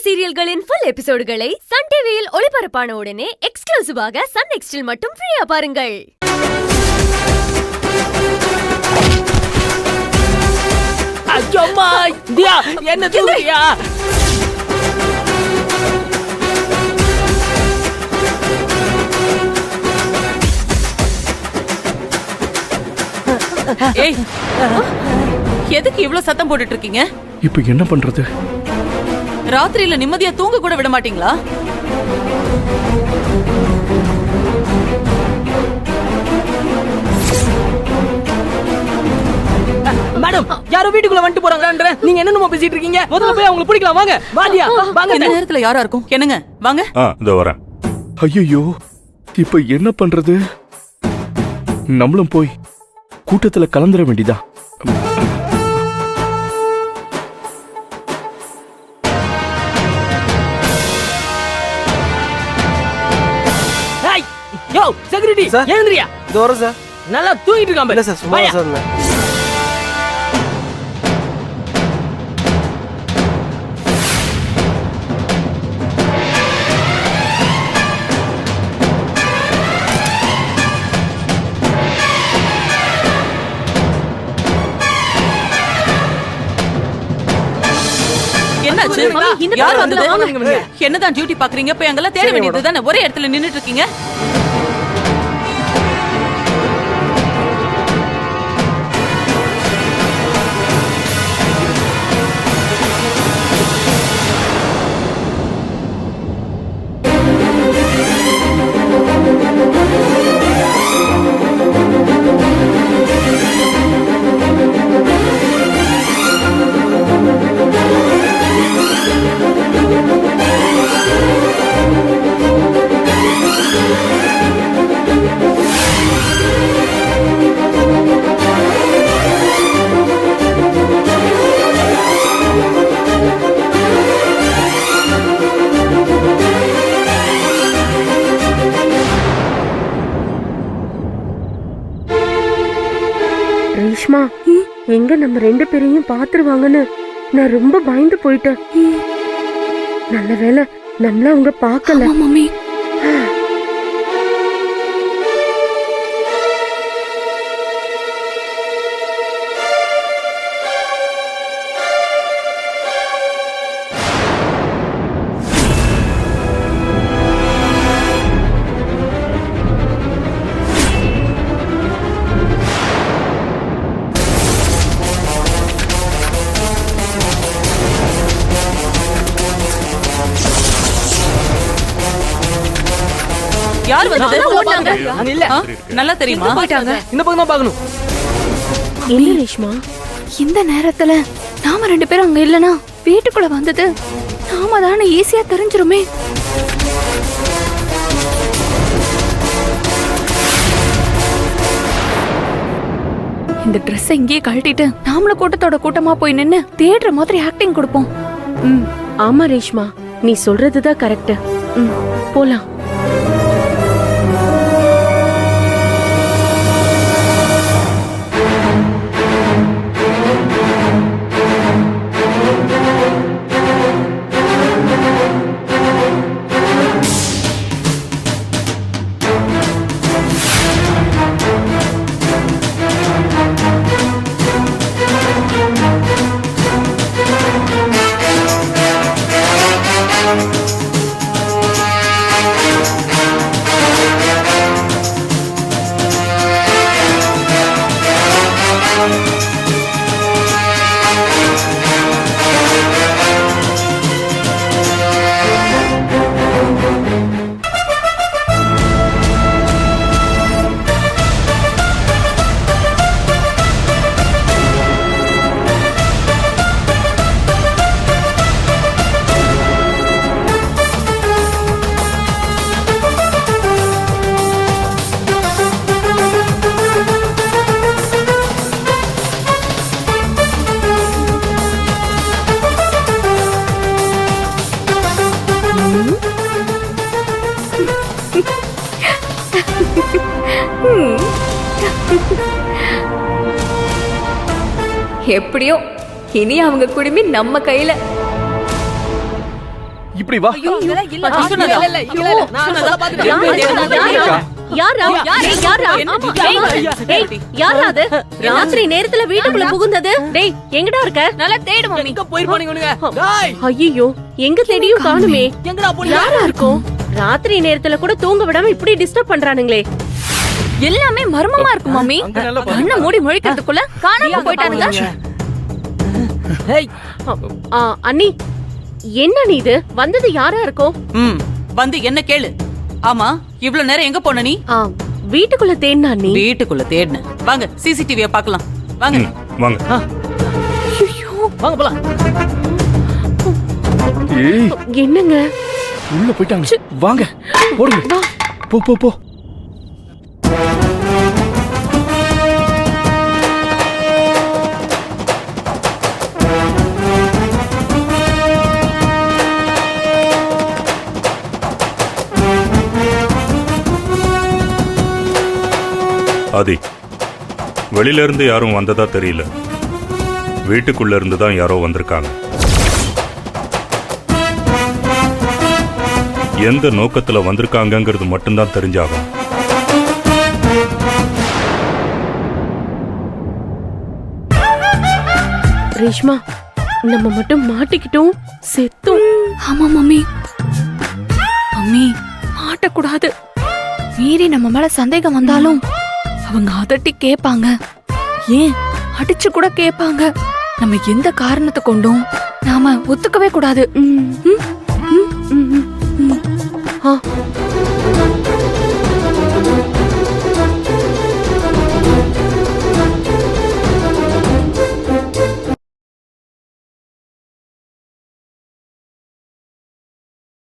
சீரியல்களின் full எபிசோடுகளை Sun டிவியில் ஒளிபரப்பான உடனே எக்ஸ்க்ளூசிவாக சன் நெக்ஸ்டில் மட்டும் ஃப்ரீயா பாருங்கள். அச்சம்மா தியா என்ன தூக்கியா? ஏய், எதுக்கு இவ்ளோ சத்தம் போட்டுட்டு இருக்கீங்க? இப்போ என்ன பண்றது? ராத்திரியில நிம்மதியா தூங்க கூட விட மாட்டீங்களா? மேடம், யாரோ வீட்டுக்குள்ள வந்துட்டு போறாங்கன்ற நீங்க என்னென்னமோ பேசிட்டு இருக்கீங்க. முதல்ல போய் அவங்களை பிடிக்கலாம். வாங்க வாடியா வாங்க. இந்த நேரத்துல யாரா இருக்கும்? என்னங்க வாங்க. இதோ வரேன். ஐயோ, இப்போ என்ன பண்றது? நம்மளும் போய் கூட்டத்துல கலந்துர வேண்டியதா? யோ செக்யூரிட்டி, ஏந்திரியா. இதோ வரேன் சார். நல்லா தூங்கிட்டு இருக்கான். இல்ல சார், சும்மா சார். என்னாச்சு? யார் வந்தது? என்னதான் டியூட்டி பாக்குறீங்க? போய் அங்கெல்லாம் தேட வேண்டியது தானே. ஒரே இடத்துல நின்னுட்டு இருக்கீங்க. ரேஷ்மா, எங்க நம்ம ரெண்டு பேரையும் பாத்துருவாங்கன்னு நான் ரொம்ப பயந்து போயிட்டேன். நல்ல வேளை நம்மள அவங்க பார்க்கல. மம்மி, யார் வந்தது? அங்க இல்ல. நல்லா தெரியுமா? போயிட்டாங்க. இந்த பக்கம் தான் பார்க்கணும். என்ன ரேஷ்மா, இந்த நேரத்துல நாம ரெண்டு பேரும் அங்க இல்லனா வீட்டுக்குள்ள வந்தது நாம தானே ஈஸியா தெரிஞ்சிருமே. இந்த ட்ரெஸ் இங்கேயே கழட்டிட்டு நாமள கூட்டத்தோட கூட்டமா போய் நின்னு தேடுற மாதிரி ஆக்டிங் கொடுப்போம். ஆமா ரேஷ்மா, நீ சொல்றதுதான் கரெக்ட். போலாம். எப்படியோ இனி அவங்க குடுமி நம்ம கையில. இப்படி வா ஐயோ, இல்ல, இல்ல, இல்ல, நான் சொன்னதா? இல்ல, இல்ல, இல்ல, நான் சொன்னதா? சொல்ல பாத்துட்டேன். யாரு? யாரா? யாரா? என்ன ஆமா, டியூட்டி? ஏய், ஏய், யாரா அது? ராத்திரி நேரத்துல வீட்டுக்குள்ள புகுந்தது? டேய், எங்கடா இருக்க? நல்லா தேடு மம்மி. எங்க போயிருப்பானுங்க டேய் ஐயோ எங்க தேடியும் காணுமே. எங்கடா போனீங்க? யாரா இருக்கும்? ராத்திரி நேரத்துல கூட தூங்க விடாம இப்படி டிஸ்டர்ப் பண்றானுங்களே. எல்லாமே மர்மமா இருக்கு மம்மி அங்க நல்லா பாரு. கண்ணை மூடி முழிக்கிறதுக்குள்ள காணாம போயிட்டானுங்க ஏய் அண்ணி என்ன நீ இது வந்தது யாரா இருக்கும்? ம், வந்து என்ன கேளு. ஆமா, இவ்ளோ நேரம் எங்க போன நீ? வீட்டுக்குள்ள தேடினா அண்ணி. வீட்டுக்குள்ள தேடின. வாங்க சிசிடிவிய பார்க்கலாம். வாங்க. ம், வாங்க வாங்க போலாம். ஏய் என்னங்க? உள்ள போயிட்டாங்க. வாங்க போடுங்க. போ போ போ. ஆதி, வெளியில இருந்து யாரும் வந்ததா தெரியல. வீட்டுக்குள்ள இருந்து தான் யாரோ வந்திருக்காங்க. எந்த நோக்கத்துல வந்திருக்காங்கங்கிறது மட்டும்தான் தெரிஞ்சாகும். ரேஷ்மா நம்ம மட்டும் மாட்டிக்கிட்டோம் செத்தோம். ஆமா மம்மி மம்மி மாட்டக்கூடாது. மீறி நம்ம மேல சந்தேகம் வந்தாலும் அவங்க அதட்டி கேட்பாங்க. ஏன் அடிச்சு கூட கேட்பாங்க. நம்ம எந்த காரணத்தை கொண்டும் நாம ஒத்துக்கவே கூடாது. ஆ